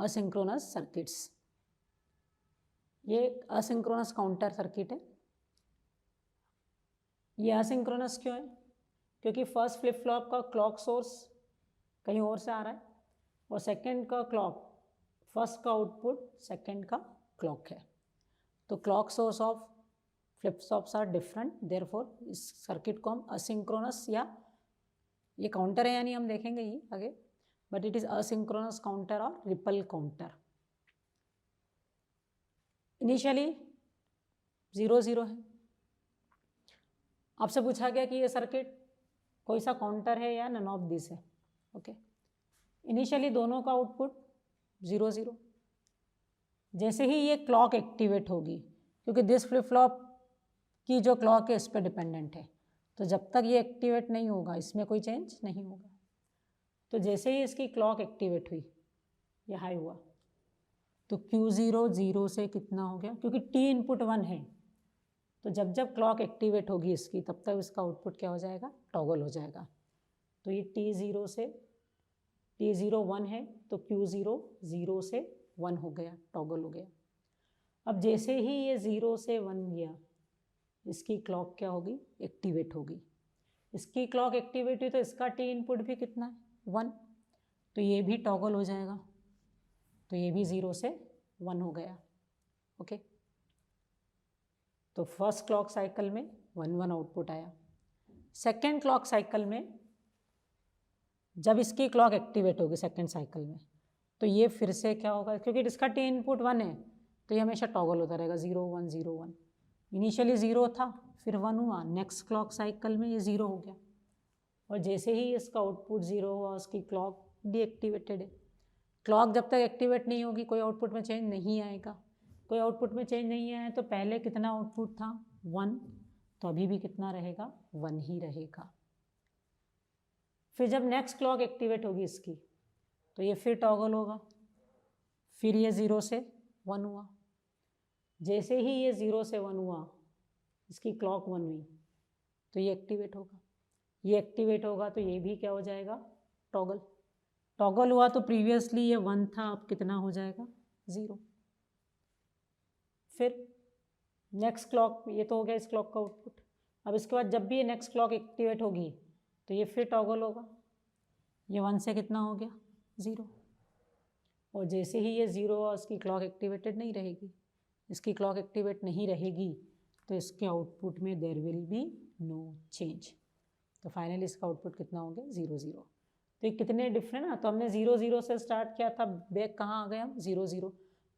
Asynchronous circuits. ये asynchronous counter circuit है। ये असिंक्रोनस क्यों है? क्योंकि फर्स्ट फ्लिप फ्लॉप का क्लॉक सोर्स कहीं और से आ रहा है और सेकंड का क्लॉक, फर्स्ट का आउटपुट सेकंड का क्लॉक है। तो clock source of flip flops are different, therefore इस सर्किट को हम असिंक्रोनस, या ये काउंटर है यानी हम देखेंगे ही आगे, but it is asynchronous counter और रिपल काउंटर। इनिशियली 0 0 है। आपसे पूछा गया कि ये सर्किट कोई सा काउंटर है या नन ऑफ दिस है। ओके, इनिशियली दोनों का आउटपुट 0 0। जैसे ही ये क्लॉक एक्टिवेट होगी, क्योंकि दिस फ्लिप फ्लॉप की जो क्लॉक है इस पर डिपेंडेंट है, तो जब तक ये एक्टिवेट नहीं होगा इसमें कोई चेंज नहीं होगा। तो जैसे ही इसकी क्लॉक एक्टिवेट हुई, ये हाई हुआ, तो Q0 0 से कितना हो गया, क्योंकि T इनपुट 1 है, तो जब जब क्लॉक एक्टिवेट होगी इसकी तब तक इसका आउटपुट क्या हो जाएगा, टॉगल हो जाएगा। तो ये T0 से T0 1 है, तो Q0 0 से 1 हो गया, टॉगल हो गया। अब जैसे ही ये 0 से 1 गया, इसकी क्लॉक क्या होगी, एक्टिवेट होगी। इसकी क्लॉक एक्टिवेट हुई तो इसका T इनपुट भी कितना है, 1, तो ये भी टॉगल हो जाएगा, तो ये भी 0 से 1 हो गया। ओके, तो फर्स्ट क्लॉक साइकिल में 1 1 आउटपुट आया। सेकेंड क्लॉक साइकिल में जब इसकी क्लॉक एक्टिवेट होगी सेकेंड साइकिल में, तो ये फिर से क्या होगा, क्योंकि इसका T इनपुट 1 है तो ये हमेशा टॉगल होता रहेगा, 0 1 0 1। इनिशियली 0 था, फिर 1 हुआ, नेक्स्ट क्लॉक साइकिल में ये 0 हो गया, और जैसे ही इसका आउटपुट 0 हुआ उसकी क्लॉक डीएक्टिवेटेड है। क्लॉक जब तक एक्टिवेट नहीं होगी कोई आउटपुट में चेंज नहीं आएगा। कोई आउटपुट में चेंज नहीं आया तो पहले कितना आउटपुट था, 1, तो अभी भी कितना रहेगा, 1 ही रहेगा। फिर जब नेक्स्ट क्लॉक एक्टिवेट होगी इसकी, तो ये फिर टॉगल होगा, फिर ये 0 से 1 हुआ। जैसे ही ये 0 से 1 हुआ, इसकी क्लॉक 1 हुई, तो ये एक्टिवेट होगा। ये एक्टिवेट होगा तो ये भी क्या हो जाएगा, टॉगल। टॉगल हुआ तो प्रीवियसली ये 1 था, अब कितना हो जाएगा, 0। फिर नेक्स्ट क्लॉक, ये तो हो गया इस क्लॉक का आउटपुट। अब इसके बाद जब भी ये नेक्स्ट क्लॉक एक्टिवेट होगी तो ये फिर टॉगल होगा, ये 1 से कितना हो गया, 0। और जैसे ही ये 0 और इसकी क्लॉक एक्टिवेटेड नहीं रहेगी, इसकी क्लॉक एक्टिवेट नहीं रहेगी, तो इसके आउटपुट में there will be no change. तो फाइनली इसका आउटपुट कितना हो गया, 0 0। तो ये कितने डिफरेंट ना, तो हमने 0 0 से स्टार्ट किया था, बैक कहाँ आ गए हम, 0 0।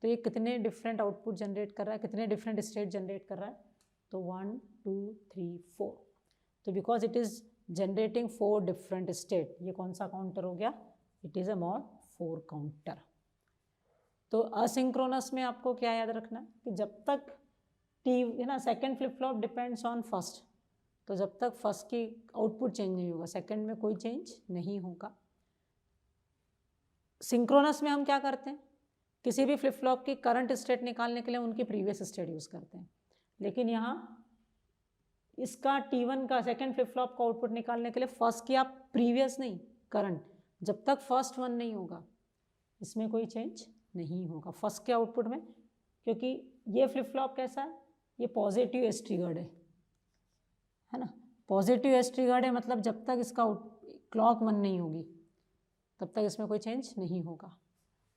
तो ये कितने डिफरेंट आउटपुट जनरेट कर रहा है, कितने डिफरेंट स्टेट जनरेट कर रहा है, तो 1 2 3 4। तो because it is generating 4 different state, ये कौन सा काउंटर हो गया, it is a mod 4 counter. तो असिंक्रोनस में आपको क्या याद रखना है कि जब तक टी है ना, second flip flop depends on first, तो जब तक फर्स्ट की आउटपुट चेंज नहीं होगा सेकेंड में कोई चेंज नहीं होगा। सिंक्रोनस में हम क्या करते हैं, किसी भी फ्लिप फ्लॉप की करंट स्टेट निकालने के लिए उनकी प्रीवियस स्टेट यूज़ करते हैं, लेकिन यहाँ इसका T1 का सेकेंड फ्लिप फ्लॉप का आउटपुट निकालने के लिए फर्स्ट की आप प्रीवियस नहीं, करंट, जब तक फर्स्ट 1 नहीं होगा इसमें कोई चेंज नहीं होगा फर्स्ट के आउटपुट में। क्योंकि ये फ्लिप फ्लॉप कैसा है, ये पॉजिटिव एज ट्रिगर्ड है ना, पॉजिटिव एज ट्रिगर्ड है, मतलब जब तक इसका क्लॉक 1 नहीं होगी तब तक इसमें कोई चेंज नहीं होगा।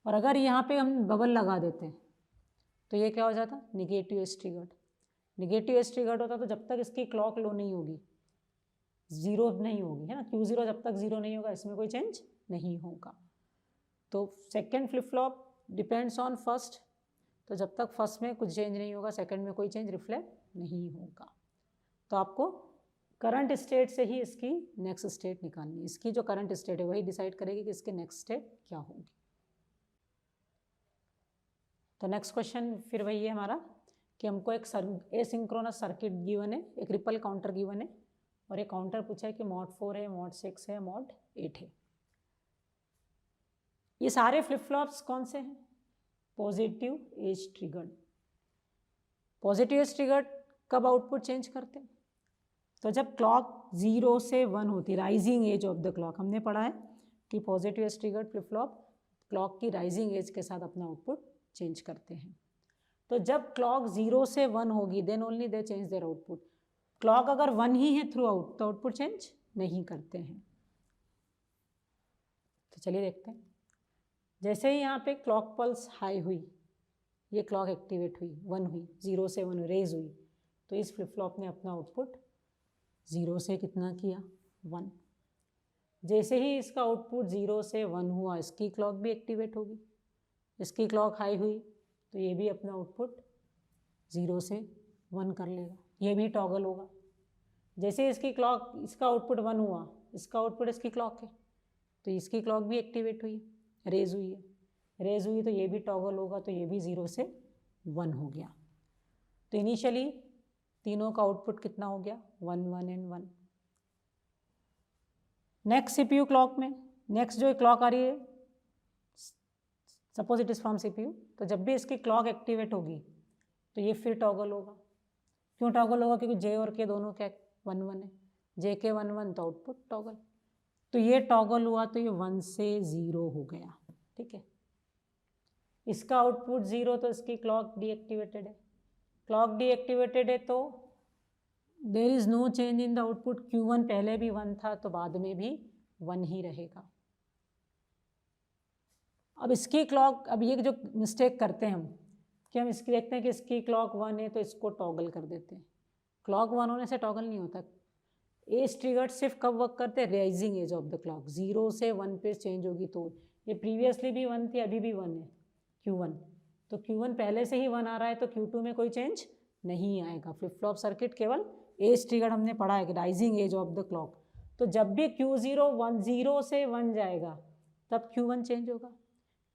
और अगर यहाँ पे हम बबल लगा देते हैं तो ये क्या हो जाता, negative edge triggered. Negative edge triggered होता तो जब तक इसकी क्लॉक लो नहीं होगी, 0 नहीं होगी, है ना, Q0 जब तक 0 नहीं होगा इसमें कोई चेंज नहीं होगा। तो second flip flop depends on first, तो जब तक फर्स्ट में कुछ चेंज नहीं होगा सेकेंड में कोई चेंज रिफ्लेक्ट नहीं होगा। तो आपको करंट स्टेट से ही इसकी नेक्स्ट स्टेट निकालनी है, इसकी जो करंट स्टेट है वही डिसाइड करेगी कि इसकी नेक्स्ट स्टेट क्या होगी। तो नेक्स्ट क्वेश्चन फिर वही है हमारा कि हमको एक एसिंक्रोनस सर्किट गिवन है, एक रिपल काउंटर गिवन है, और एक काउंटर पूछा है कि मॉड 4 है, मॉड 6 है, मॉड 8 है। ये सारे फ्लिप फ्लॉप्स कौन से हैं, positive edge triggered. Positive edge triggered कब आउटपुट चेंज करते हैं, तो जब क्लॉक 0 से 1 होती है, rising edge of the clock. हमने पढ़ा है कि positive edge triggered flip flop clock की राइजिंग एज के साथ अपना आउटपुट चेंज करते हैं। तो जब क्लॉक 0 से 1 होगी then only they change their output. Clock अगर 1 ही है थ्रू आउट तो आउटपुट चेंज नहीं करते हैं। तो चलिए देखते हैं। जैसे ही यहाँ पे क्लॉक पल्स हाई हुई, ये क्लॉक एक्टिवेट हुई, 1 हुई, 0 से 1 रेज हुई, तो इस फ्लिप फ्लॉप ने अपना आउटपुट 0 से कितना किया, 1। जैसे ही इसका आउटपुट 0 से 1 हुआ, इसकी क्लॉक भी एक्टिवेट होगी, इसकी क्लॉक हाई हुई तो ये भी अपना आउटपुट 0 से 1 कर लेगा, ये भी टॉगल होगा। जैसे इसकी क्लॉक, इसका आउटपुट 1 हुआ, इसका आउटपुट इसकी क्लॉक है तो इसकी क्लॉक भी एक्टिवेट हुई, रेज हुई है, रेज हुई तो ये भी टॉगल होगा, तो ये भी 0 से 1 हो गया। तो इनिशियली तीनों का आउटपुट कितना हो गया, 1 1 एंड 1। नेक्स्ट सीपीयू क्लॉक में, नेक्स्ट जो क्लॉक आ रही है, suppose it is from CPU, तो जब भी इसकी क्लॉक एक्टिवेट होगी तो ये फिर टॉगल होगा। क्यों टॉगल होगा, क्योंकि जे और के दोनों क्या 1 1 है, जे के 1 1 तो आउटपुट टॉगल, तो ये टॉगल हुआ तो ये 1 से 0 हो गया, ठीक है। इसका आउटपुट 0 तो इसकी क्लॉक डीएक्टिवेटेड है, क्लॉक डीएक्टिवेटेड है तो there is no change in the output. Q1 पहले भी 1 था तो बाद में भी 1 ही रहेगा। अब इसकी क्लॉक, अब ये जो मिस्टेक करते हैं हम कि हम इसकी देखते हैं कि इसकी क्लॉक 1 है तो इसको टॉगल कर देते हैं। क्लॉक 1 होने से टॉगल नहीं होता। एज ट्रिगर्ड सिर्फ कब वर्क करते हैं, rising edge of the clock, 0 से 1 पे चेंज होगी तो। ये प्रीवियसली भी 1 थी, अभी भी 1 है Q1, तो Q1 पहले से ही 1 आ रहा है तो Q2 में कोई चेंज नहीं आएगा। फ्लिप फ्लॉप सर्किट केवल एज ट्रिगर्ड हमने पढ़ा है कि rising edge of the clock, तो जब भी Q0 0 से 1 जाएगा तब Q1 चेंज होगा।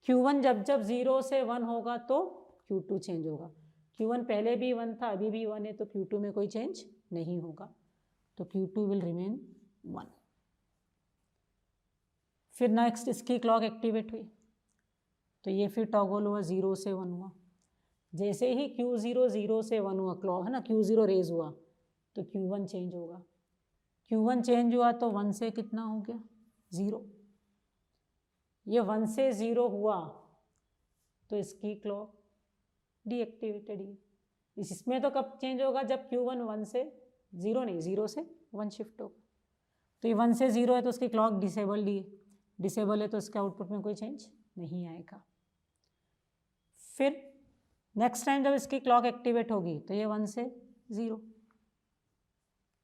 Q1 जब जब 0 से 1 होगा तो Q2 चेंज होगा। Q1 पहले भी 1 था, अभी भी 1 है तो Q2 में कोई चेंज नहीं होगा, तो Q2 विल रिमेन 1। फिर नेक्स्ट इसकी क्लॉक एक्टिवेट हुई तो ये फिर टॉगल हुआ, 0 से 1 हुआ। जैसे ही Q0 0 से 1 हुआ, क्लॉक है ना, Q0 रेज हुआ तो Q1 चेंज होगा। Q1 चेंज हुआ तो 1 से कितना हो गया, 0। ये 1 से 0 हुआ तो इसकी क्लॉक डीएक्टिवेटेड ही। इसमें तो कब चेंज होगा, जब Q1 1 से 0 नहीं, 0 से 1 शिफ्ट होगा। तो ये 1 से 0 है तो उसकी क्लॉक डिसेबल्ड ही है, डिसेबल है तो इसके आउटपुट में कोई चेंज नहीं आएगा। फिर नेक्स्ट टाइम जब इसकी क्लॉक एक्टिवेट होगी तो ये 1 से 0,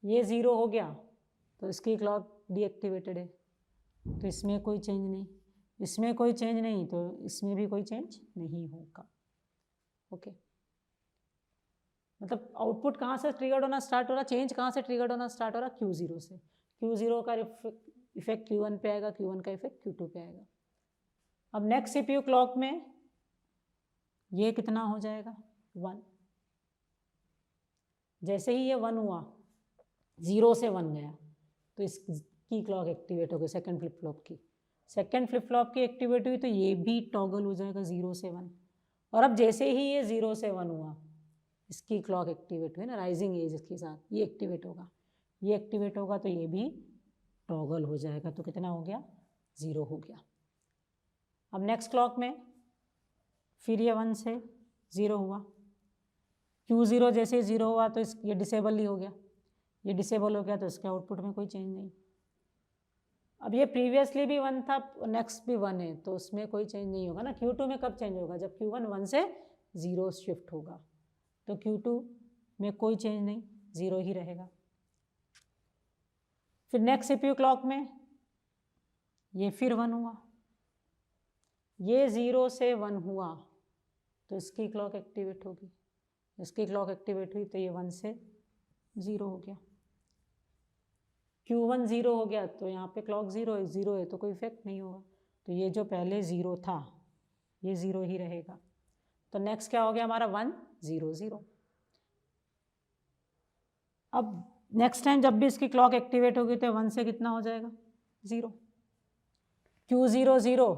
ये 0 हो गया तो इसकी क्लॉक डीएक्टिवेटेड है तो इसमें कोई चेंज नहीं, इसमें कोई चेंज नहीं तो इसमें भी कोई चेंज नहीं होगा। ओके, मतलब आउटपुट कहाँ से ट्रिगर्ड होना स्टार्ट हो रहा, चेंज कहाँ से ट्रिगर्ड होना स्टार्ट हो रहा, Q0 से। Q0 का इफेक्ट Q1 पे आएगा, Q1 का इफेक्ट Q2 पे आएगा। अब नेक्स्ट CPU क्लॉक में ये कितना हो जाएगा, 1। जैसे ही ये 1 हुआ, 0 से 1 गया तो इसकी क्लॉक एक्टिवेट हो गई, सेकेंड फ्लिप फ्लॉप की। सेकेंड फ्लिप फ्लॉप की एक्टिवेट हुई तो ये भी टॉगल हो जाएगा 0 से 1। और अब जैसे ही ये 0 से 1 हुआ, इसकी क्लॉक एक्टिवेट हुई ना, राइजिंग एज इसके साथ, ये एक्टिवेट होगा, ये एक्टिवेट होगा तो ये भी टॉगल हो जाएगा, तो कितना हो गया, 0 हो गया। अब नेक्स्ट क्लॉक में फिर ये 1 से 0 हुआ, Q0 जैसे 0 हुआ तो ये डिसेबल ही हो गया, ये डिसेबल हो गया तो इसके आउटपुट में कोई चेंज नहीं। अब ये प्रीवियसली भी 1 था, नेक्स्ट भी 1 है तो उसमें कोई चेंज नहीं होगा ना। Q2 में कब चेंज होगा, जब Q1 1 से 0 शिफ्ट होगा, तो Q2 में कोई चेंज नहीं, 0 ही रहेगा। फिर नेक्स्ट CPU क्लॉक में ये फिर 1 हुआ, ये 0 से 1 हुआ तो इसकी क्लॉक एक्टिवेट होगी, इसकी क्लॉक एक्टिवेट हुई तो ये 1 से 0 हो गया। Q1 0 हो गया तो यहाँ पे क्लॉक 0 है तो कोई इफेक्ट नहीं होगा, तो ये जो पहले 0 था ये 0 ही रहेगा। तो नेक्स्ट क्या हो गया हमारा, 1 0 0। अब नेक्स्ट टाइम जब भी इसकी क्लॉक एक्टिवेट होगी तो 1 से कितना हो जाएगा, 0। Q0 0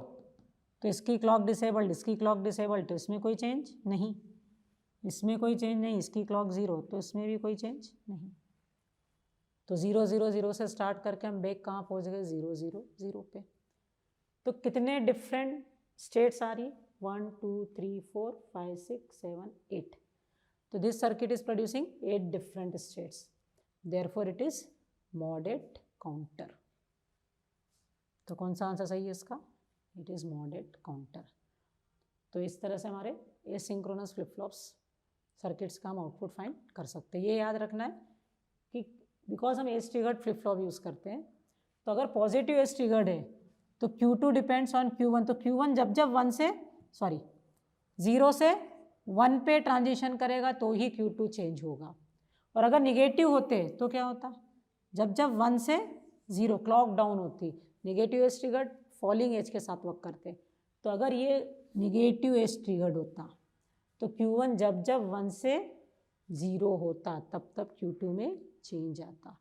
तो इसकी क्लॉक डिसेबल्ड, इसकी क्लॉक डिसेबल्ड तो इसमें कोई चेंज नहीं, इसमें कोई चेंज नहीं, इसकी क्लॉक 0 तो इसमें भी कोई चेंज नहीं। तो 0 0 0 से स्टार्ट करके हम बैक कहाँ पहुँच गए, 0 0 0 पे। तो कितने डिफरेंट स्टेट्स आ रही 1 2 3 4 5 6 7 8. तो this circuit is producing 8 different states, therefore it is mod 8 counter. तो कौन सा आंसर सही है इसका? It is mod 8 counter. तो इस तरह से हमारे एसिंक्रोनस फ्लिप फ्लॉप्स सर्किट्स का हम आउटपुट फाइंड कर सकते हैं. ये याद रखना है कि बिकॉज हम as triggered flip flop use करते हैं, तो अगर पॉजिटिव एज ट्रिगर्ड है तो Q2 डिपेंड्स ऑन Q1. तो Q1 जब जब 0 से 1 पे ट्रांजिशन करेगा तो ही Q2 चेंज होगा. और अगर निगेटिव होते तो क्या होता? जब जब 1 से 0 क्लॉक डाउन होती, negative edge triggered falling edge के साथ वर्क करते. तो अगर ये निगेटिव एज ट्रिगर्ड होता तो Q1 जब जब 1 से 0 होता तब तब Q2 में चेंज आता.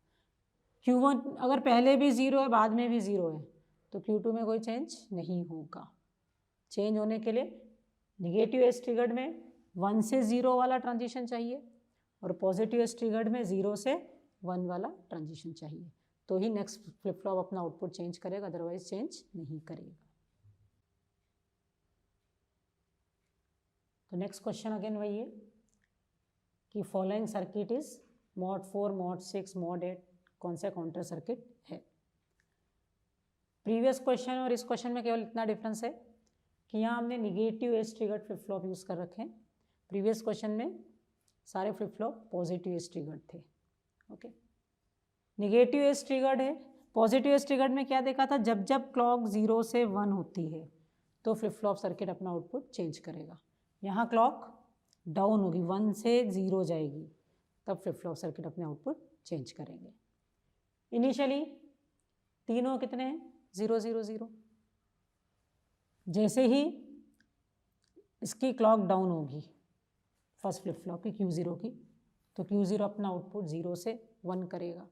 Q1 अगर पहले भी 0 है बाद में भी 0 है तो Q2 में कोई चेंज नहीं होगा. चेंज होने के लिए निगेटिव एज ट्रिगर्ड में 1 से 0 वाला ट्रांजिशन चाहिए और पॉजिटिव एज ट्रिगर्ड में 0 से 1 वाला ट्रांजिशन चाहिए, तो ही नेक्स्ट फ्लिप फ्लॉप अपना आउटपुट चेंज करेगा, अदरवाइज चेंज नहीं करेगा. तो नेक्स्ट क्वेश्चन अगेन वही है कि following circuit is mod 4 mod 6 mod 8, कौन सा काउंटर सर्किट है. प्रीवियस क्वेश्चन और इस क्वेश्चन में केवल इतना डिफरेंस है कि यहाँ हमने negative edge triggered flip flop use कर रखे हैं. प्रीवियस क्वेश्चन में सारे flip flop positive edge triggered थे. ओके, निगेटिव एज ट्रिगर्ड है. पॉजिटिव एज ट्रिगर्ड में क्या देखा था? जब जब क्लॉक 0 से 1 होती है तो फ्लिप फ्लॉप सर्किट अपना आउटपुट चेंज करेगा. यहाँ क्लॉक डाउन होगी, 1 से 0 जाएगी, तब फ्लिप फ्लॉप सर्किट अपने आउटपुट चेंज करेंगे. इनिशियली तीनों कितने हैं? 0 0 0. जैसे ही इसकी क्लॉक डाउन होगी फर्स्ट फ्लिप फ्लॉप की Q0 की, तो Q0 अपना आउटपुट 0 से 1 करेगा.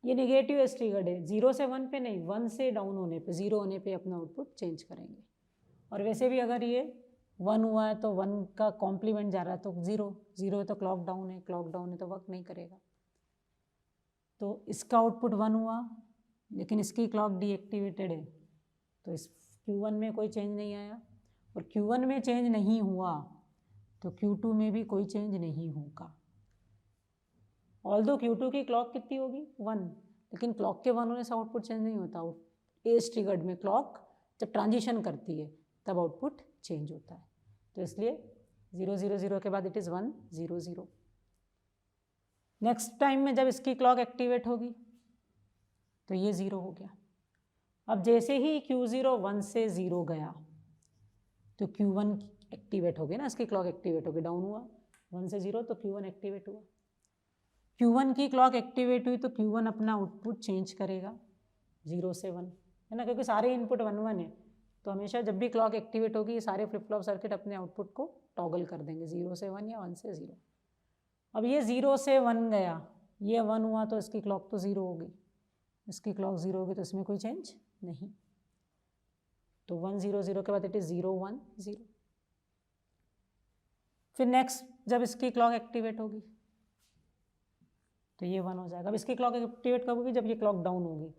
ये निगेटिव एज ट्रिगर्ड है, 0 से 1 पे नहीं, 1 से डाउन होने पे 0 होने पे अपना आउटपुट चेंज करेंगे. और वैसे भी अगर ये 1 हुआ है तो 1 का कॉम्प्लीमेंट जा रहा है तो 0 0 है तो क्लॉक डाउन है, क्लॉक डाउन है तो वर्क नहीं करेगा. तो इसका आउटपुट 1 हुआ लेकिन इसकी क्लॉक डीएक्टिवेटेड है, तो इस Q1 में कोई चेंज नहीं आया. और Q1 में चेंज नहीं हुआ तो Q2 में भी कोई चेंज नहीं होगा. ऑल्दो Q2 की क्लॉक कितनी होगी? 1, लेकिन क्लॉक के 1 होने से आउटपुट चेंज नहीं होता. एज ट्रिगर्ड में क्लॉक जब ट्रांजिशन करती है तब आउटपुट चेंज होता है. तो इसलिए 0 0 0 के बाद इट इज़ 1 0 0. नेक्स्ट टाइम में जब इसकी क्लॉक एक्टिवेट होगी तो ये 0 हो गया. अब जैसे ही Q0 1 से 0 गया तो Q1 एक्टिवेट हो गया ना, इसकी क्लॉक एक्टिवेट हो गई. डाउन हुआ 1 से 0 तो Q1 एक्टिवेट हुआ. Q1 की क्लॉक एक्टिवेट हुई तो Q1 अपना आउटपुट चेंज करेगा 0 से 1, है ना, क्योंकि सारे इनपुट 1 1 है. तो हमेशा जब भी क्लॉक एक्टिवेट होगी ये सारे फ्लिप फ्लॉप सर्किट अपने आउटपुट को टॉगल कर देंगे 0 से 1 या 1 से 0. अब ये 0 से 1 गया, ये 1 हुआ तो इसकी क्लॉक तो 0 हो गई, इसकी क्लॉक 0 होगी तो इसमें कोई चेंज नहीं. तो 1 0 0 के बाद इट इज़ 0 1 0. फिर नेक्स्ट जब इसकी क्लॉक एक्टिवेट होगी तो ये 1 हो जाएगा. अब इसकी क्लॉक एक्टिवेट कब होगी? जब ये क्लॉक डाउन होगी,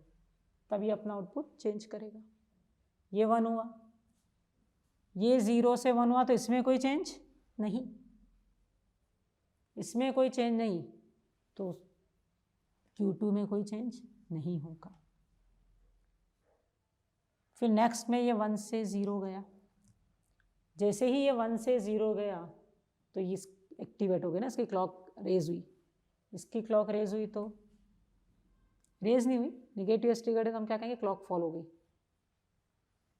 तब ये अपना आउटपुट चेंज करेगा. ये 1 हुआ, ये 0 से 1 हुआ तो इसमें कोई चेंज नहीं, इसमें कोई चेंज नहीं, तो Q2 में कोई चेंज नहीं होगा. फिर नेक्स्ट में ये 1 से 0 गया, जैसे ही ये 1 से 0 गया तो ये एक्टिवेट हो गया ना, इसकी क्लॉक रेज हुई. इसकी क्लॉक रेज हुई तो रेज नहीं हुई, निगेटिव एज ट्रिगर्ड है तो हम क्या कहेंगे? क्लॉक फॉल हो गई.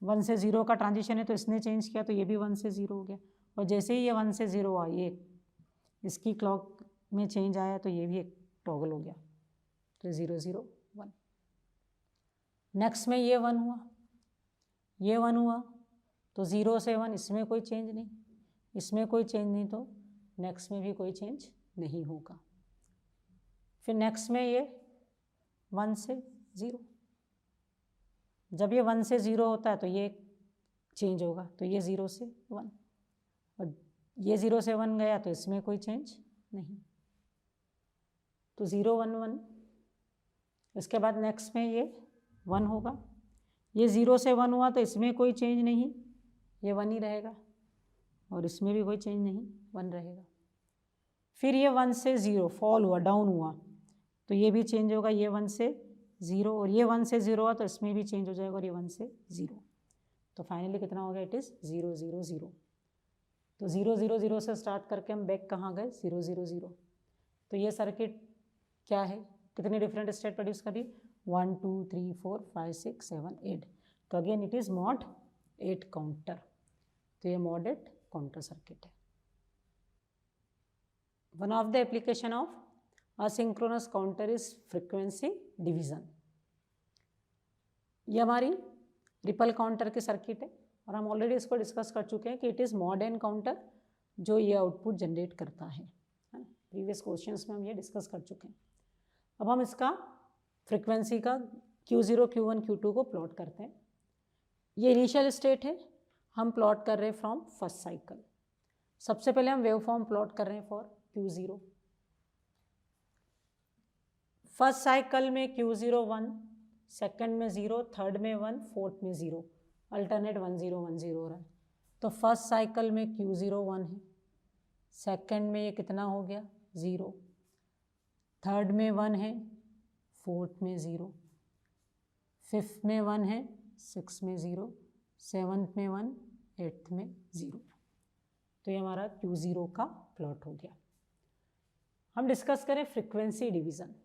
1 से 0 का ट्रांजिशन है तो इसने चेंज किया तो ये भी 1 से 0 हो गया. और जैसे ही ये 1 से 0 हुआ, ये इसकी क्लॉक में चेंज आया तो ये भी एक टॉगल हो गया, तो 0 0 1. नेक्स्ट में ये 1 हुआ, ये 1 हुआ तो 0 से 1, इसमें कोई चेंज नहीं, इसमें कोई चेंज नहीं, तो नेक्स्ट में भी कोई चेंज नहीं होगा. फिर नेक्स्ट में ये 1 से 0, जब ये 1 से 0 होता है तो ये चेंज होगा, तो ये 0 से 1, और ये 0 से 1 गया तो इसमें कोई चेंज नहीं, तो 0 1 1. इसके बाद नेक्स्ट में ये 1 होगा, ये 0 से 1 हुआ तो इसमें कोई चेंज नहीं, ये 1 ही रहेगा, और इसमें भी कोई चेंज नहीं, 1 रहेगा। फिर ये 1 से 0 फॉल हुआ, डाउन हुआ, तो ये भी चेंज होगा, ये 1 से 0, और ये 1 से 0 हुआ तो इसमें भी चेंज हो जाएगा, और ये 1 से 0, तो फाइनली कितना हो गया, इट इज़ 0 0 0। तो 0 0 0 से स्टार्ट करके हम बैक कहाँ गए, 0 0 0। तो ये सर्किट क्या है, कितने डिफरेंट स्टेट प्रोड्यूस कर रही, 1 2 3 4 5 6 7 8। तो again it is mod 8 counter, तो ये मॉड 8 काउंटर सर्किट है। One of the application of asynchronous counter is frequency division. ये हमारी रिपल काउंटर की सर्किट है, और हम ऑलरेडी इसको डिस्कस कर चुके हैं कि it is mod N counter जो ये आउटपुट जनरेट करता है ना, प्रीवियस क्वेश्चंस में हम ये डिस्कस कर चुके हैं। अब हम इसका फ्रीक्वेंसी का Q0 Q1 Q2 को प्लॉट करते हैं। ये इनिशियल स्टेट है, हम प्लॉट कर रहे हैं फ्रॉम फर्स्ट साइकिल। सबसे पहले हम वेव फॉर्म प्लॉट कर रहे हैं फॉर Q0। फर्स्ट साइकिल में Q0 1, सेकंड में 0, थर्ड में 1, फोर्थ में 0, अल्टरनेट 1 0 1 0 हो रहा है। तो फर्स्ट साइकिल में Q0 1 है, सेकंड में ये कितना हो गया 0, थर्ड में 1 है, फोर्थ में 0, फिफ्थ में 1 है, सिक्स में 0, सेवन्थ में 1, एट्थ में 0। तो ये हमारा Q0 का प्लॉट हो गया। हम डिस्कस करें फ्रीक्वेंसी डिवीज़न,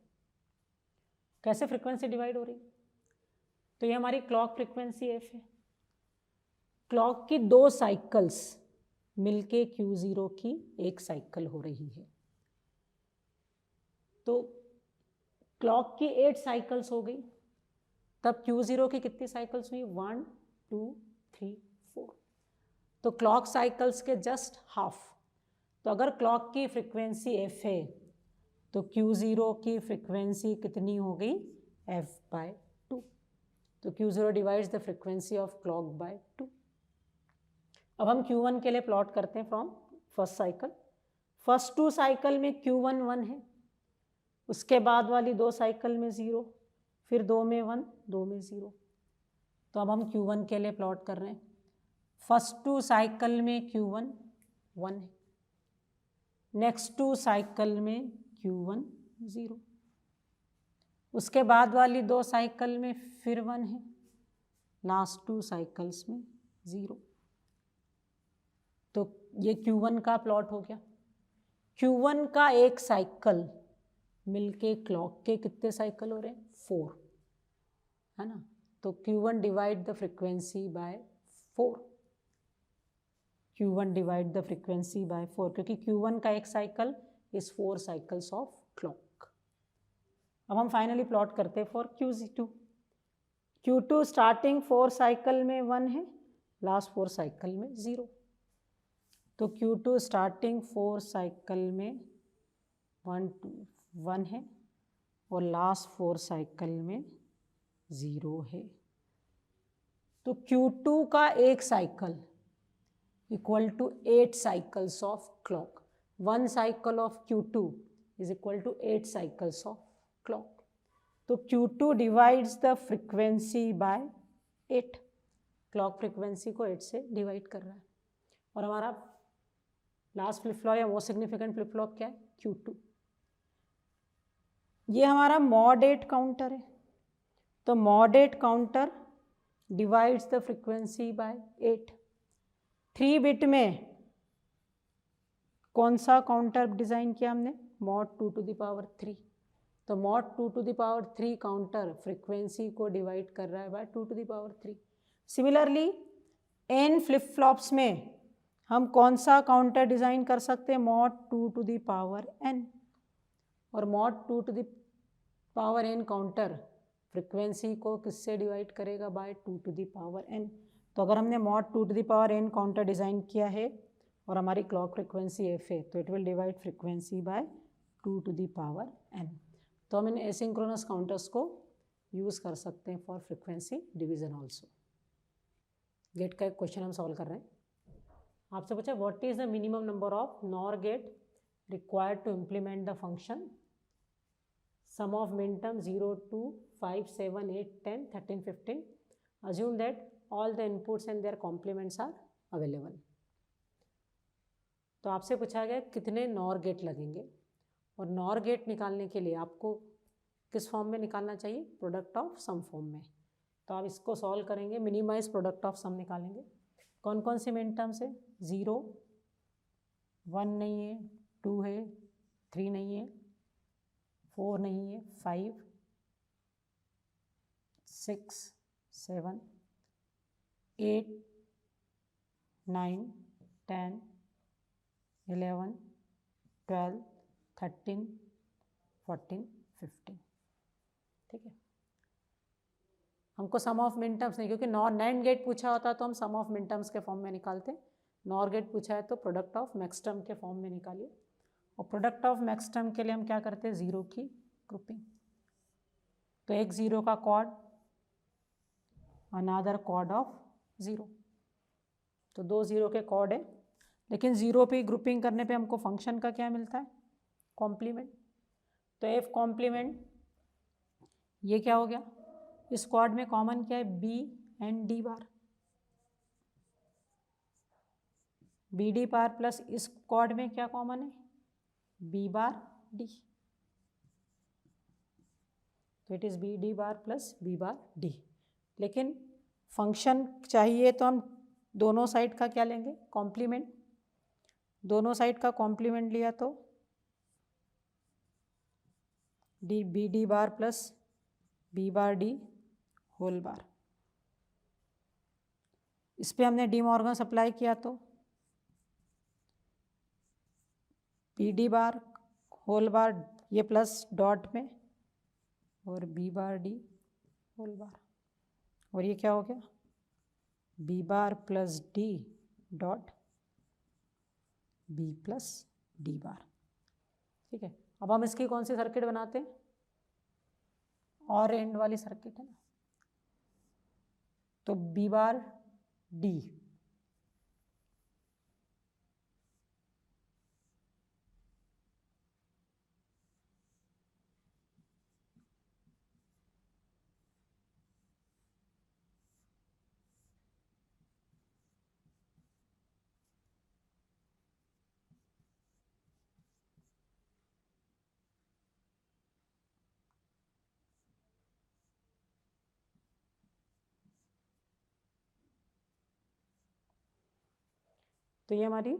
कैसे फ्रीक्वेंसी डिवाइड हो रही। तो ये हमारी क्लॉक फ्रीक्वेंसी f है। क्लॉक की 2 साइकिल्स मिलके Q0 की एक साइकिल हो रही है। तो क्लॉक की 8 साइकिल्स हो गई, तब Q0 की कितनी साइकिल्स हुई, 1 2 3 4। तो क्लॉक साइकिल्स के जस्ट हाफ। तो अगर क्लॉक की फ्रीक्वेंसी f है तो Q0 की फ्रीक्वेंसी कितनी हो गई, f/2। तो Q0 divides the frequency of clock by 2। अब हम Q1 के लिए प्लॉट करते हैं from first cycle. First 2 cycle में Q1 1 है, उसके बाद वाली 2 साइकिल में 0, फिर 2 में 1, 2 में 0। तो अब हम Q1 के लिए प्लॉट कर रहे हैं। फर्स्ट 2 साइकिल में Q1 1 है, नेक्स्ट 2 साइकिल में Q1 0, उसके बाद वाली 2 साइकिल में फिर 1 है, लास्ट 2 साइकिल्स में 0। तो ये Q1 का प्लॉट हो गया। Q1 का एक साइकिल मिलके क्लॉक के कितने साइकिल हो रहे हैं, 4, है ना। तो Q1 divide the frequency by 4। Q1 divide the frequency by 4, क्योंकि Q1 का एक cycle is 4 cycles of clock. अब हम फाइनली प्लॉट करते हैं for Q2। Q2 starting 4 cycle में 1 है, लास्ट 4 साइकिल में 0। तो Q2 स्टार्टिंग 4 साइकिल में 1 है और लास्ट 4 साइकिल में 0 है। तो Q2 का एक cycle equal to 8 cycles of clock. 1 cycle of Q2 is equal to 8 cycles of clock. तो Q2 divides the frequency by 8। Clock frequency को 8 से डिवाइड कर रहा है। और हमारा लास्ट फ्लिप फ्लॉप या मोस्ट सिग्निफिकेंट फ्लिप फ्लॉप क्या है, Q2। ये हमारा मॉड 8 काउंटर है। तो mod 8 counter divides the frequency by 8। 3 bit में कौन सा काउंटर डिज़ाइन किया हमने, मॉड 2 टू द पावर 3। तो mod 2 to the power 3 counter frequency को डिवाइड कर रहा है by 2 to the power 3। Similarly n flip flops में हम कौन सा काउंटर डिज़ाइन कर सकते हैं, mod 2 to the power n। और mod 2 to the power n counter frequency को किससे डिवाइड करेगा, by 2 to the power n। तो अगर हमने mod 2 to the power n counter design किया है और हमारी क्लॉक फ्रीक्वेंसी f है, तो it will divide frequency by 2 to the power n। तो हम इन एसिंक्रोनस काउंटर्स को यूज़ कर सकते हैं for frequency division also. GATE का एक क्वेश्चन हम सॉल्व कर रहे हैं। आपसे पूछा what is the minimum number of NOR gate required to implement the function sum of min term 0 2 5 7 8 10 13 15 Assume that all the inputs and their complements are available. तो आपसे पूछा गया कितने नॉर गेट लगेंगे, और नॉर गेट निकालने के लिए आपको किस फॉर्म में निकालना चाहिए, प्रोडक्ट ऑफ सम फॉर्म में। तो आप इसको सॉल्व करेंगे, मिनिमाइज प्रोडक्ट ऑफ सम निकालेंगे। कौन कौन सी मिन टर्म्स है, 0, 1 नहीं है, 2 है, 3 नहीं है, 4 नहीं है, 5, 6, 7, 8, 9, 10, 11, 12, 13, 14, 15। ठीक है, हमको सम ऑफ मिन टर्म्स नहीं, क्योंकि नैंड गेट पूछा होता तो हम सम ऑफ मिन टर्म्स के फॉर्म में निकालते, नॉर गेट पूछा है तो प्रोडक्ट ऑफ मैक्स टर्म के फॉर्म में निकालिए। और प्रोडक्ट ऑफ मैक्स टर्म के लिए हम क्या करते हैं, 0 की ग्रुपिंग। तो एक 0 का कॉर्ड, अनादर कॉर्ड ऑफ 0, तो 2 0 के कॉर्ड है, लेकिन 0 पे ग्रुपिंग करने पे हमको फंक्शन का क्या मिलता है, कॉम्प्लीमेंट। तो एफ कॉम्प्लीमेंट, ये क्या हो गया, इस कॉर्ड में कॉमन क्या है, B and D bar, B D bar plus इस कॉर्ड में क्या कॉमन है, बी बार डी। तो it is B D bar plus B bar D. लेकिन फंक्शन चाहिए तो हम दोनों साइड का क्या लेंगे, कॉम्प्लीमेंट। दोनों साइड का कॉम्प्लीमेंट लिया तो D B D bar plus B bar D whole bar. इस पर हमने डी मॉर्गन अप्लाई किया तो B D bar whole bar ये प्लस डॉट में, और B bar D whole bar, और ये क्या हो गया, B bar plus D dot B plus D bar. ठीक है, अब हम इसकी कौन सी सर्किट बनाते हैं, और एंड वाली सर्किट है ना, तो बी बार डी, तो ये हमारी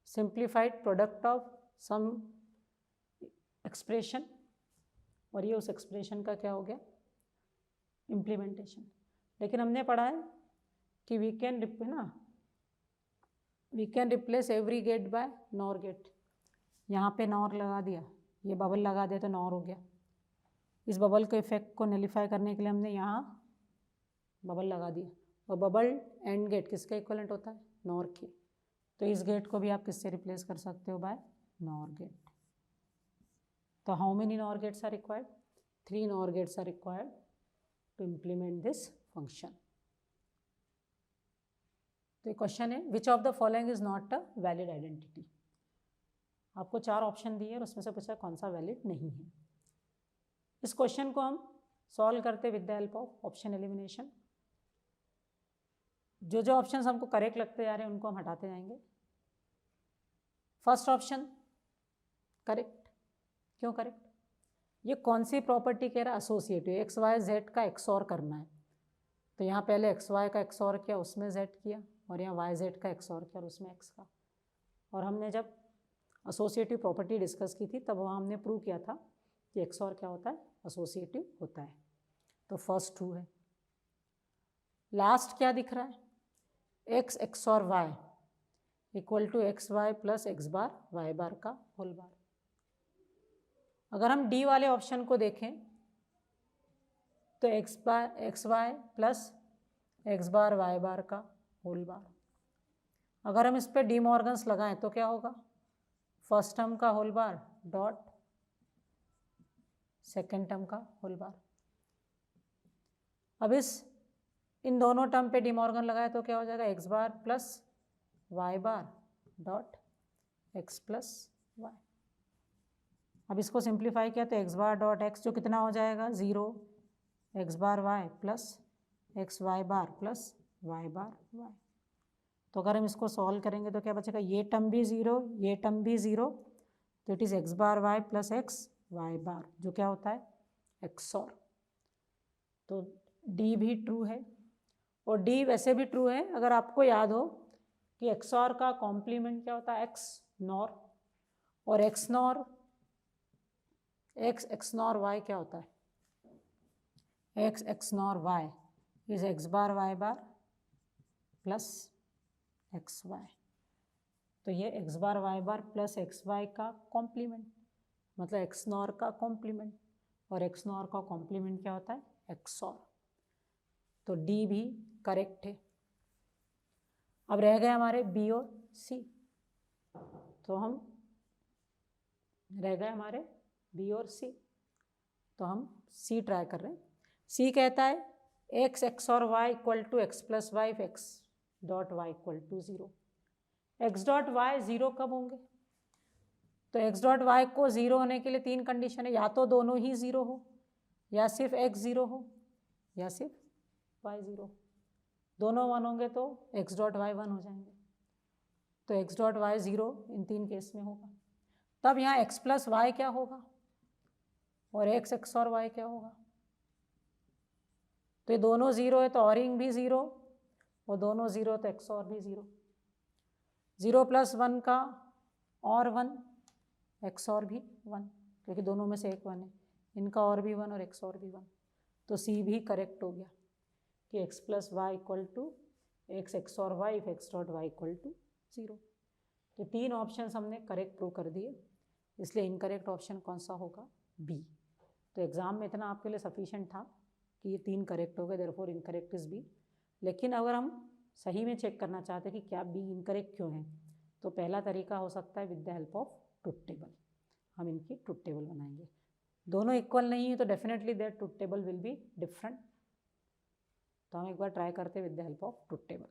simplified product of sum expression, और ये उस एक्सप्रेशन का क्या हो गया, इम्प्लीमेंटेशन। लेकिन हमने पढ़ा है कि we can replace every gate by NOR gate. यहाँ पे नॉर लगा दिया, ये बबल लगा दिया तो नॉर हो गया। इस बबल के इफेक्ट को नलिफाई करने के लिए हमने यहाँ बबल लगा दिया, और बबल एंड गेट किसका इक्वलेंट होता है, नॉर की। तो इस गेट को भी आप किससे रिप्लेस कर सकते हो, बाय नॉर गेट। तो how many NOR gates are required, 3 NOR gates are required to implement this function. तो क्वेश्चन है, which of the following is not a valid identity. आपको 4 ऑप्शन दिए और उसमें से पूछा कौन सा वैलिड नहीं है। इस क्वेश्चन को हम सॉल्व करते with the help of option elimination. जो जो ऑप्शंस हमको करेक्ट लगते जा रहे हैं उनको हम हटाते जाएंगे। फर्स्ट ऑप्शन करेक्ट, क्यों करेक्ट, ये कौन सी प्रॉपर्टी कह रहा है, एसोसिएटिव, एक्स वाई जेड का एक्सॉर करना है। तो यहाँ पहले एक्स वाई का एक्सॉर किया, उसमें जेड किया, और यहाँ वाई जेड का एक्सॉर किया और उसमें एक्स का। और हमने जब एसोसिएटिव प्रॉपर्टी डिस्कस की थी तब वहाँ हमने प्रूव किया था कि एक्सॉर क्या होता है, एसोसिएटिव होता है। तो फर्स्ट ट्रू है। लास्ट क्या दिख रहा है, X XOR Y equal to X Y plus X bar Y bar का होल बार। अगर हम डी वाले ऑप्शन को देखें तो x Y plus X bar Y bar का होल बार। अगर हम इस पर डी मॉर्गन्स लगाएं तो क्या होगा, फर्स्ट टर्म का whole bar dot second term का होल बार। अब इन दोनों टर्म पे डी मॉर्गन लगाए तो क्या हो जाएगा, X bar plus Y bar dot X plus Y. अब इसको सिंप्लीफाई किया तो एक्स बार डॉट एक्स जो कितना हो जाएगा 0, x bar Y plus X Y bar plus Y बार वाई। तो अगर हम इसको सॉल्व करेंगे तो क्या बचेगा, ये टर्म भी ज़ीरो, ये टर्म भी ज़ीरो, तो it is X bar Y plus X Y bar, जो क्या होता है XOR। तो डी भी ट्रू है, और डी वैसे भी ट्रू है अगर आपको याद हो कि XOR का कॉम्प्लीमेंट क्या होता है, एक्स नॉर, और X NOR X NOR Y क्या होता है, X NOR Y is X bar Y bar plus X Y. तो ये X bar Y bar plus X Y का कॉम्प्लीमेंट, मतलब एक्स नॉर का कॉम्प्लीमेंट, और एक्स नॉर का कॉम्प्लीमेंट क्या होता है XOR। तो डी भी करेक्ट है। अब रह गए हमारे बी और सी, तो हम रह गए हमारे बी और सी, तो हम सी ट्राई कर रहे हैं। सी कहता है X XOR Y equal to X plus Y X dot Y equal to zero. X dot Y zero कब होंगे, तो एक्स डॉट वाई को ज़ीरो होने के लिए तीन कंडीशन है, या तो दोनों ही ज़ीरो हो, या सिर्फ एक्स ज़ीरो हो, या सिर्फ वाई ज़ीरो। दोनों वन होंगे तो एक्स डॉट वाई वन हो जाएंगे, तो एक्स डॉट वाई ज़ीरो इन तीन केस में होगा। तब यहाँ एक्स प्लस वाई क्या होगा और एक्स XOR वाई क्या होगा, तो ये दोनों ज़ीरो है तो ऑरिंग भी ज़ीरो, और दोनों ज़ीरो तो XOR भी ज़ीरो। ज़ीरो प्लस वन का और वन, XOR भी वन, क्योंकि दोनों में से एक वन है, इनका और भी वन और XOR भी वन। तो सी भी करेक्ट हो गया कि X plus Y equal to X XOR Y if X dot Y equal to zero. तो तीन ऑप्शन हमने करेक्ट प्रूव कर दिए, इसलिए इनकरेक्ट ऑप्शन कौन सा होगा, बी। तो एग्ज़ाम में इतना आपके लिए सफिशेंट था कि ये तीन करेक्ट हो गए, देयरफॉर इनकरेक्ट इज़ बी। लेकिन अगर हम सही में चेक करना चाहते हैं कि क्या बी इनकरेक्ट क्यों है, तो पहला तरीका हो सकता है with the help of truth table. हम इनकी ट्रुथ टेबल बनाएंगे, दोनों इक्वल नहीं है तो definitely their truth table will be different. तो हम एक बार ट्राई करते हैं with the help of truth table.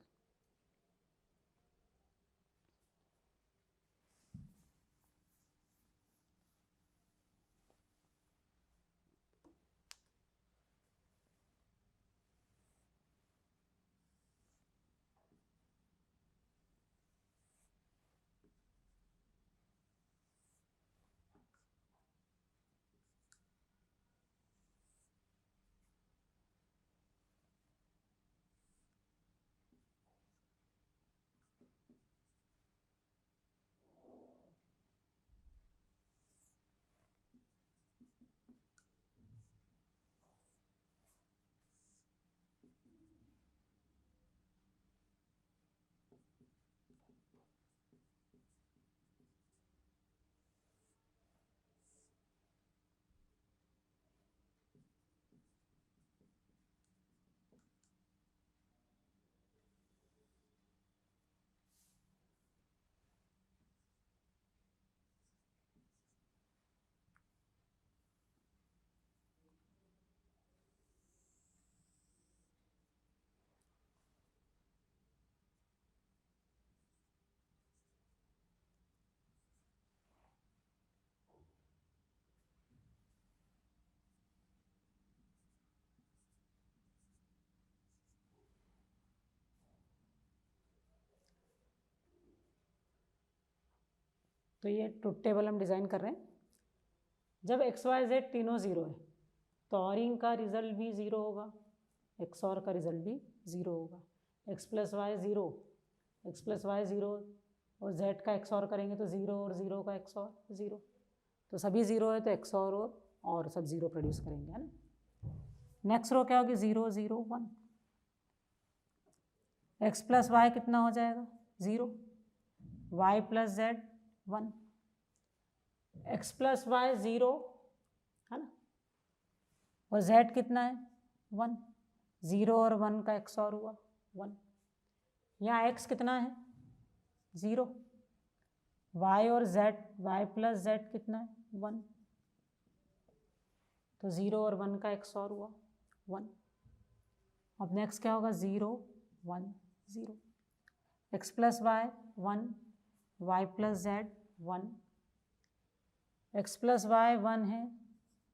तो ये ट्रुथ टेबल हम डिज़ाइन कर रहे हैं। जब एक्स वाई जेड तीनों ज़ीरो है तो ऑरिंग का रिजल्ट भी ज़ीरो होगा, XOR का रिजल्ट भी ज़ीरो होगा। X plus Y zero, X plus Y zero, और जेड का XOR करेंगे तो ज़ीरो और ज़ीरो का XOR ज़ीरो। तो सभी ज़ीरो है तो XOR और सब ज़ीरो प्रोड्यूस करेंगे, है ना। नेक्स्ट रो क्या होगी, zero zero one. X plus Y कितना हो जाएगा, zero, Y plus Z one, X plus Y zero, है ना, और जेड कितना है वन, ज़ीरो और वन का XOR हुआ वन। यहाँ एक्स कितना है ज़ीरो, वाई और जेड, वाई प्लस जेड कितना है वन, तो ज़ीरो और वन का XOR हुआ वन। अब नेक्स्ट क्या होगा, zero one zero, X plus Y one, Y plus Z one, X plus Y one है,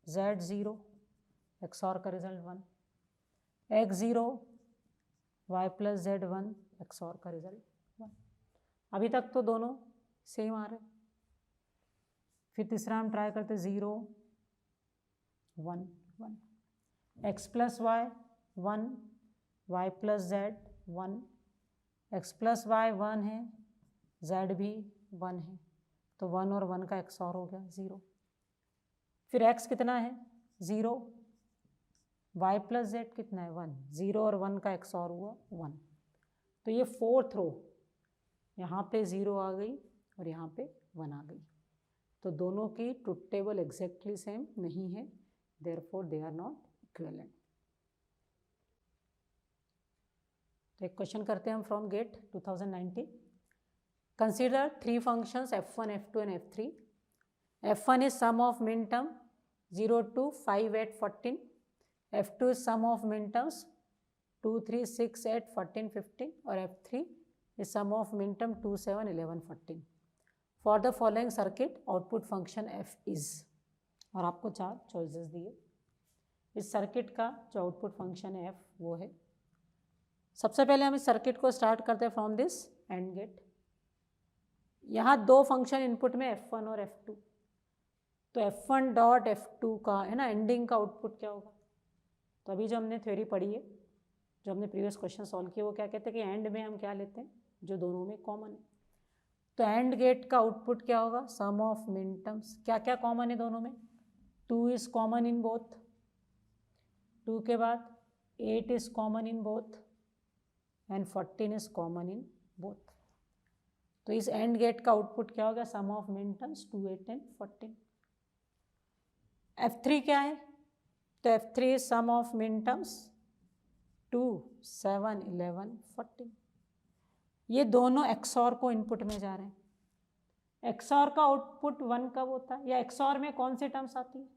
जेड ज़ीरो, XOR का result one, X zero, y plus Z 1 XOR का result 1। अभी तक तो दोनों सेम आ रहे। फिर तीसरा हम ट्राई करते 0 1 1 x plus Y 1 y plus Z 1 x plus Y 1 है, z भी 1 है, तो 1 और 1 का XOR हो गया 0। फिर x कितना है 0, y प्लस जेड कितना है 1, 0 और 1 का XOR हुआ 1। तो ये फोर्थ रो, यहाँ पे 0 आ गई और यहाँ पे 1 आ गई, तो दोनों की ट्रुथ टेबल एग्जैक्टली सेम नहीं है, therefore they are not equivalent. तो एक क्वेश्चन करते हैं हम from GATE 2019। Consider 3 functions f1, f2 and f3. f1 is sum of min term 0 to 5, 8, 14. f2 is sum of min terms 2, 3, 6, 8, 14, 15 और f3 is sum of min term 2, 7, 11, 14. For the following circuit output function f is, और आपको 4 choices दिए। इस circuit का जो output function है f वो है। सबसे पहले हम इस सर्किट को स्टार्ट करते हैं फ्रॉम दिस एंड गेट। यहाँ 2 फंक्शन इनपुट में f1 और f2, तो f1 डॉट f2 का है ना एंडिंग का आउटपुट क्या होगा। तो अभी जो हमने थ्योरी पढ़ी है, जो हमने प्रीवियस क्वेश्चन सॉल्व किए, वो क्या कहते हैं कि एंड में हम क्या लेते हैं जो दोनों में कॉमन है। तो एंड गेट का आउटपुट क्या होगा, सम ऑफ मिन टर्म्स। क्या क्या कॉमन है दोनों में, 2 इज कॉमन इन बोथ, 2 के बाद 8 is common in both and 14 is common in both. तो इस एंड गेट का आउटपुट क्या होगा, सम ऑफ मिन टर्म्स 2, 8 एंड 14। f3 क्या है, तो f3 इज सम ऑफ मिन टर्म्स 2, 7, 11, 14। ये दोनों XOR को इनपुट में जा रहे हैं। XOR का आउटपुट 1 कब होता है, या XOR में कौन से टर्म्स आती है,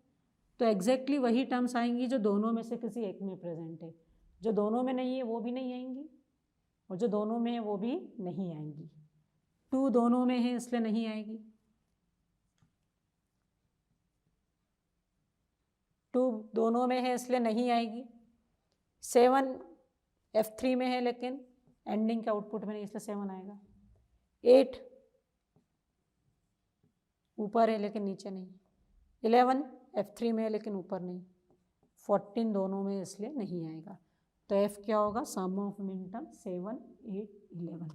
तो एग्जैक्टली वही टर्म्स आएंगी जो दोनों में से किसी एक में प्रेजेंट है। जो दोनों में नहीं है वो भी नहीं आएंगी, और जो दोनों में है वो भी नहीं आएंगी। 2 दोनों में है इसलिए नहीं आएगी, 2 दोनों में है इसलिए नहीं आएगी, 7 f3 में है लेकिन एंडिंग के आउटपुट में नहीं इसलिए 7 आएगा, 8 ऊपर है लेकिन नीचे नहीं, 11 f3 में है लेकिन ऊपर नहीं, 14 दोनों में इसलिए नहीं आएगा। तो f क्या होगा, सम ऑफ मिन टर्म 7, 8, 11।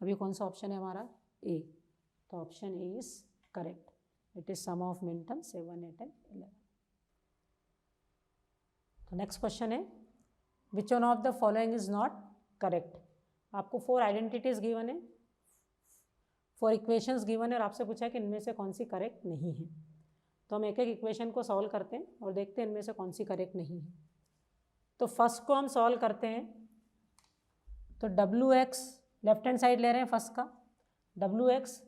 अभी कौन सा ऑप्शन है हमारा, ए। तो option A is correct, it is sum of min term 7, 8 and 11। तो नेक्स्ट क्वेश्चन है, which one of the following is not correct. आपको 4 आइडेंटिटीज गिवन है, 4 इक्वेशंस गिवन है और आपसे पूछा है कि इनमें से कौन सी करेक्ट नहीं है। तो हम एक एक इक्वेशन को सॉल्व करते हैं और देखते हैं इनमें से कौन सी करेक्ट नहीं है। तो फर्स्ट को हम सॉल्व करते हैं, तो WX लेफ्ट हैंड साइड ले रहे हैं फर्स्ट का, WX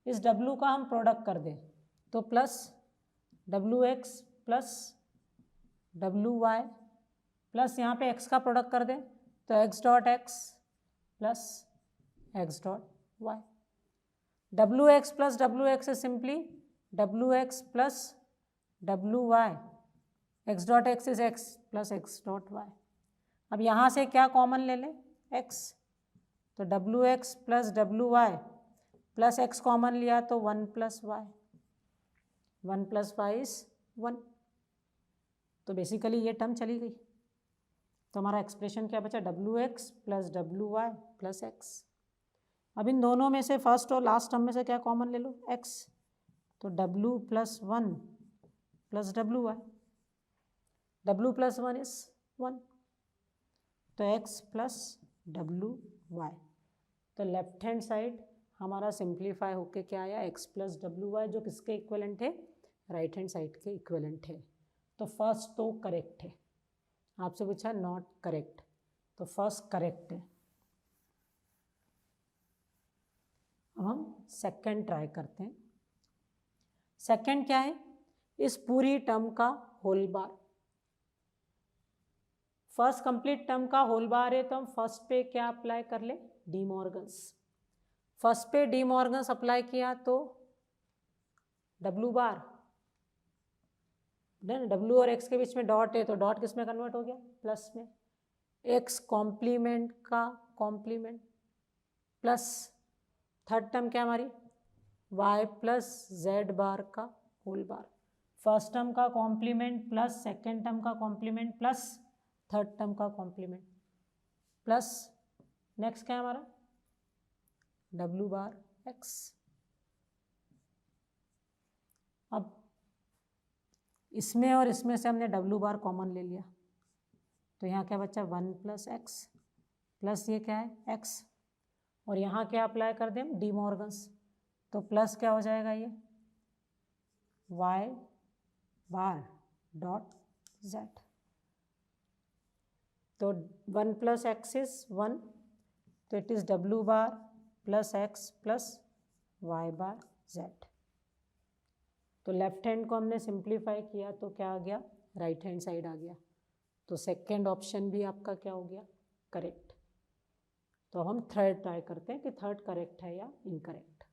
इस W का हम प्रोडक्ट कर दें तो plus WX plus WY plus यहाँ पे X का प्रोडक्ट कर दें तो X dot X plus X dot Y। WX plus WX is simply WX plus WY, X dot X is X plus X dot Y। अब यहाँ से क्या कॉमन ले लें, X, तो WX plus WY plus X common लिया तो 1 plus Y, 1 plus Y is 1। तो बेसिकली ये टर्म चली गई, तो हमारा एक्सप्रेशन क्या बचा, WX plus WY plus X। अब इन दोनों में से फर्स्ट और लास्ट टर्म में से क्या कॉमन ले लो, X, तो W plus 1 plus WY, W plus 1 is 1, तो X प्लस WY। तो लेफ्ट हैंड साइड हमारा सिंप्लीफाई होके क्या आया, X प्लस WY, जो किसके इक्विवेलेंट है, राइट हैंड साइड के इक्विवेलेंट है। तो फर्स्ट तो करेक्ट है, आपसे पूछा नॉट करेक्ट, तो फर्स्ट करेक्ट है। अब हम सेकंड ट्राई करते हैं। सेकंड क्या है, इस पूरी टर्म का whole bar, first complete term का होल बार है, तो हम फर्स्ट पे क्या अप्लाई कर ले, डी मॉर्गन्स। फर्स्ट पे डी मॉर्गन्स अप्लाई किया तो W बार, W और X के बीच में डॉट है तो डॉट किस में कन्वर्ट हो गया, प्लस में, एक्स कॉम्प्लीमेंट का कॉम्प्लीमेंट प्लस थर्ड टर्म क्या हमारी y प्लस जेड बार का होल बार। फर्स्ट टर्म का कॉम्प्लीमेंट प्लस सेकेंड टर्म का कॉम्प्लीमेंट प्लस थर्ड टर्म का कॉम्प्लीमेंट प्लस नेक्स्ट क्या है हमारा w बार x। अब इसमें और इसमें से हमने w बार कॉमन ले लिया तो यहाँ क्या बचा 1 प्लस एक्स प्लस ये क्या है x और यहाँ क्या अप्लाई कर दें डी मॉर्गन्स तो प्लस क्या हो जाएगा ये y बार डॉट z। तो 1 प्लस एक्स इज 1 तो it is w bar plus x plus y bar z। तो लेफ्ट हैंड को हमने सिंप्लीफाई किया तो क्या आ गया राइट हैंड साइड आ गया। तो सेकेंड ऑप्शन भी आपका क्या हो गया करेक्ट। तो हम थर्ड ट्राई करते हैं कि थर्ड करेक्ट है या इनकरेक्ट।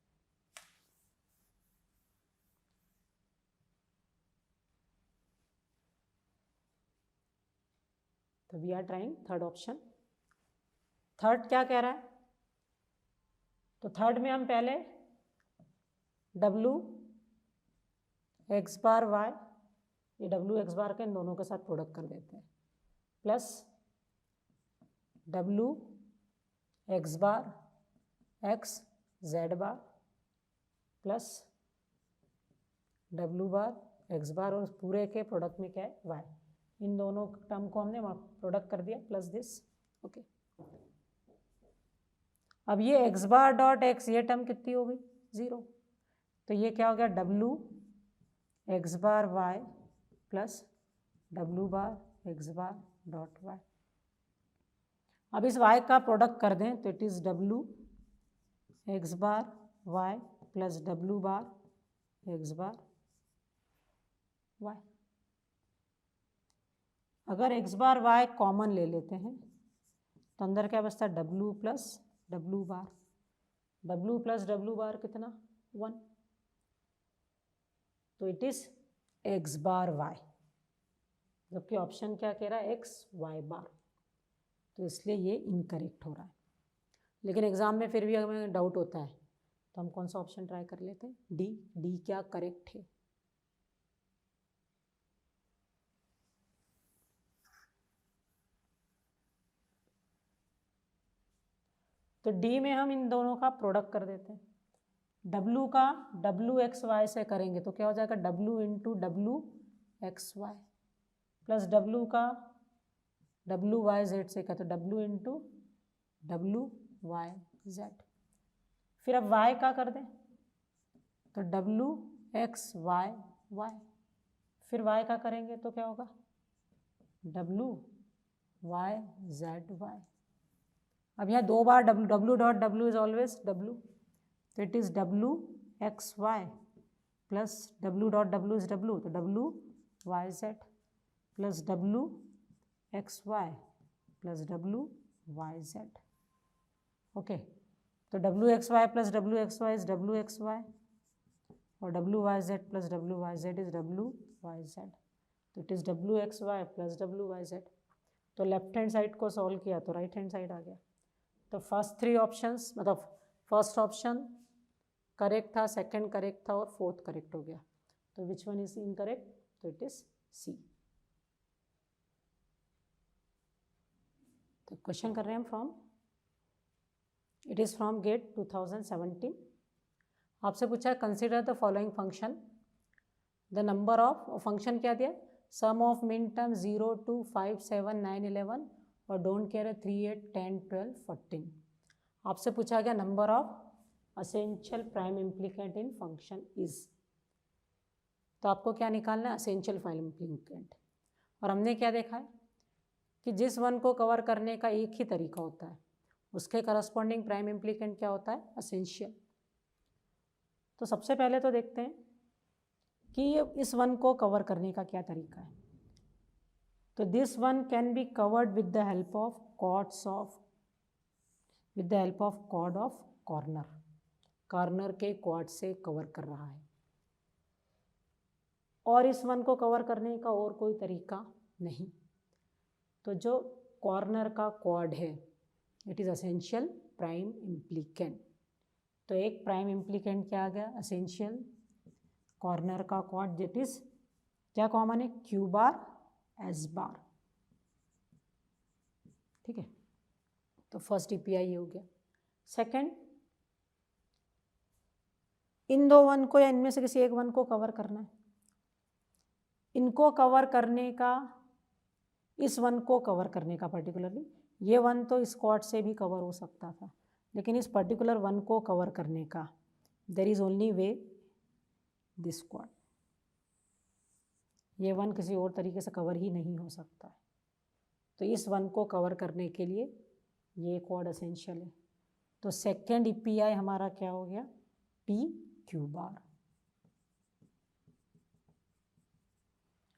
तो we are trying third option. Third क्या कह रहा है तो थर्ड में हम पहले w एक्स बार y ये w एक्स बार के इन दोनों के साथ प्रोडक्ट कर देते हैं प्लस w एक्स बार x z बार प्लस w बार x बार और पूरे के प्रोडक्ट में क्या है y। इन दोनों टर्म को हमने प्रोडक्ट कर दिया प्लस दिस ओके। अब ये x बार डॉट x ये टर्म कितनी हो गई 0 तो ये क्या हो गया w एक्स बार y प्लस w बार एक्स बार डॉट y। अब इस y का प्रोडक्ट कर दें तो it is w x bar y plus w bar x bar y। अगर x बार y कॉमन ले लेते हैं तो अंदर क्या बचता है w प्लस w बार। w प्लस w बार कितना 1 तो it is x bar y जबकि ऑप्शन क्या कह रहा है x y बार तो इसलिए ये इनकरेक्ट हो रहा है। लेकिन एग्जाम में फिर भी हमें डाउट होता है तो हम कौन सा ऑप्शन ट्राई कर लेते हैं डी क्या करेक्ट है। तो डी में हम इन दोनों का प्रोडक्ट कर देते हैं w का w एक्स वाई से करेंगे तो क्या हो जाएगा w into W X Y plus w का w वाई जेड से क्या तो w into W Y Z. फिर अब y का कर दें तो w एक्स वाई वाई फिर y का करेंगे तो क्या होगा w वाई जेड वाई। अब यहाँ 2 बार w dot w is always w तो it is w X Y plus w dot w is w तो w Y Z plus w X Y plus w Y Z okay. तो w X Y plus w X Y is w X Y और w Y Z plus w Y Z is w Y Z तो it is w X Y plus w Y Z. तो left hand side को solve किया तो right hand side आ गया। तो first 3 options मतलब फर्स्ट ऑप्शन करेक्ट था सेकंड करेक्ट था और फोर्थ करेक्ट हो गया। तो विच वन इज इनकरेक्ट तो इट इज सी। तो क्वेश्चन कर रहे हैं हम from it is from GATE 2017। आपसे पूछा है consider the following function the number of function क्या दिया sum of min term 0 to 5 7 9 11 और डोंट केयर 3 8 10 12 14। आपसे पूछा गया number of essential prime implicant in function is तो आपको क्या निकालना है असेंशियल प्राइम इम्प्लीकेंट। और हमने क्या देखा है कि जिस वन को कवर करने का एक ही तरीका होता है उसके करस्पॉन्डिंग प्राइम इम्प्लीकेंट क्या होता है असेंशियल। तो सबसे पहले तो देखते हैं कि इस वन को कवर करने का क्या तरीका है। तो this one can be covered with the help of quads of quad of corner के कॉर्ड से कवर कर रहा है और इस वन को कवर करने का और कोई तरीका नहीं। तो जो कॉर्नर का क्वाड है, it is essential prime implicant. तो एक प्राइम इम्प्लीकेंट क्या आ गया, असेंशियल कॉर्नर का क्वाड, दैट इज क्या कॉमन है, क्यू बार एस बार। ठीक है, तो फर्स्ट ईपीआई हो गया। सेकंड, इन दो वन को या इनमें से किसी एक वन को कवर करना है। इनको कवर करने का, इस वन को कवर करने का पर्टिकुलरली, ये वन तो इस क्वाड से भी कवर हो सकता था, लेकिन इस पर्टिकुलर वन को कवर करने का there is only way this quad. ये वन किसी और तरीके से कवर ही नहीं हो सकता है। तो इस वन को कवर करने के लिए ये क्वाड असेंशियल है। तो सेकेंड ईपीआई हमारा क्या हो गया, पी क्यू बार,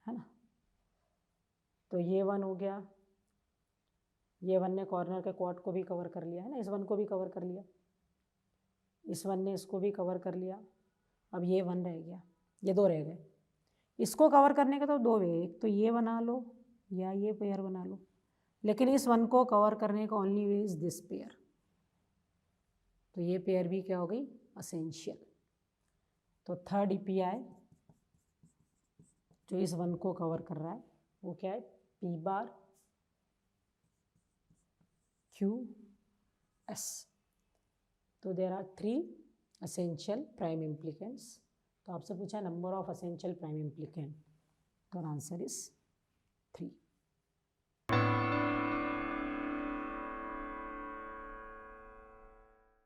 है ना। तो ये वन हो गया, ये वन ने कॉर्नर के क्वाड को भी कवर कर लिया है ना, इस वन को भी कवर कर लिया, इस वन ने इसको भी कवर कर लिया। अब ये वन रह गया, ये दो रह गए। इसको कवर करने के तो दो वे, एक तो ये बना लो या ये पेयर बना लो, लेकिन इस वन को कवर करने का only way is this pair. तो ये पेयर भी क्या हो गई, असेंशियल। तो थर्ड ईपीआई जो इस वन को कवर कर रहा है वो क्या है, पी बार क्यू एस। तो there are 3 essential prime implicants. तो आपसे पूछा number of essential prime implicant, तो आंसर इज 3।